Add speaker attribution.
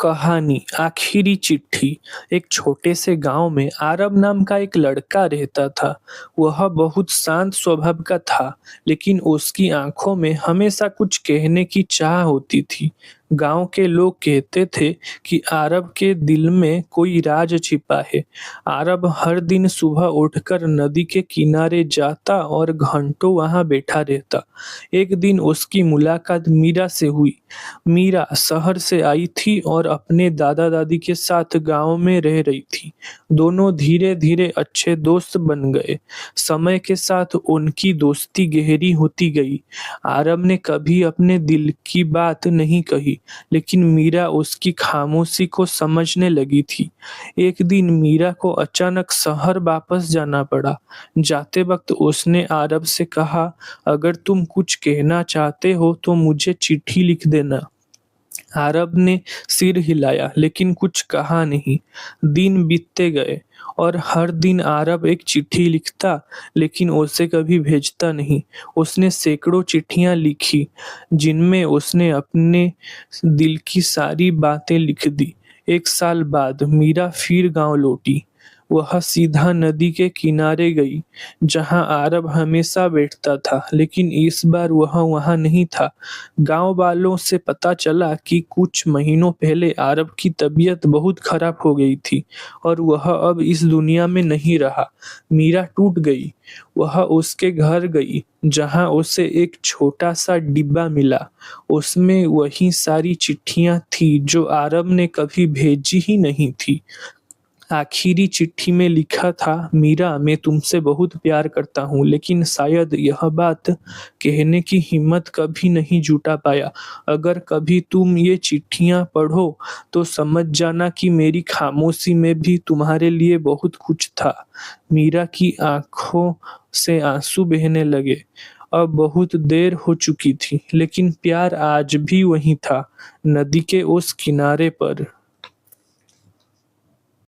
Speaker 1: कहानी आखिरी चिट्ठी। एक छोटे से गांव में आरब नाम का एक लड़का रहता था। वह बहुत शांत स्वभाव का था, लेकिन उसकी आंखों में हमेशा कुछ कहने की चाह होती थी। गांव के लोग कहते थे कि आरब के दिल में कोई राज छिपा है। आरब हर दिन सुबह उठकर नदी के किनारे जाता और घंटों वहां बैठा रहता। एक दिन उसकी मुलाकात मीरा से हुई। मीरा शहर से आई थी और अपने दादा दादी के साथ गांव में रह रही थी। दोनों धीरे धीरे अच्छे दोस्त बन गए। समय के साथ उनकी दोस्ती गहरी होती गई। आरब ने कभी अपने दिल की बात नहीं कही, लेकिन मीरा उसकी खामोशी को समझने लगी थी। एक दिन मीरा को अचानक शहर वापस जाना पड़ा। जाते वक्त उसने आरब से कहा, अगर तुम कुछ कहना चाहते हो तो मुझे चिट्ठी लिख देना। आरब ने सिर हिलाया, लेकिन कुछ कहा नहीं। दिन बीतते गए और हर दिन आरब एक चिट्ठी लिखता, लेकिन उसे कभी भेजता नहीं। उसने सैकड़ों चिट्ठियां लिखी, जिनमें उसने अपने दिल की सारी बातें लिख दी। एक साल बाद मीरा फिर गांव लौटी। वह सीधा नदी के किनारे गई, जहां आरब हमेशा बैठता था, लेकिन इस बार वह वहां नहीं था। गांव वालों से पता चला कि कुछ महीनों पहले आरब की तबीयत बहुत खराब हो गई थी और वह अब इस दुनिया में नहीं रहा। मीरा टूट गई। वह उसके घर गई, जहां उसे एक छोटा सा डिब्बा मिला। उसमें वही सारी चिट्ठियां थी जो आरब ने कभी भेजी ही नहीं थी। आखिरी चिट्ठी में लिखा था, मीरा मैं तुमसे बहुत प्यार करता हूँ, लेकिन शायद यह बात कहने की हिम्मत कभी नहीं जुटा पाया। अगर कभी तुम ये चिट्ठियां पढ़ो तो समझ जाना कि मेरी खामोशी में भी तुम्हारे लिए बहुत कुछ था। मीरा की आंखों से आंसू बहने लगे। अब बहुत देर हो चुकी थी, लेकिन प्यार आज भी वही था, नदी के उस किनारे पर।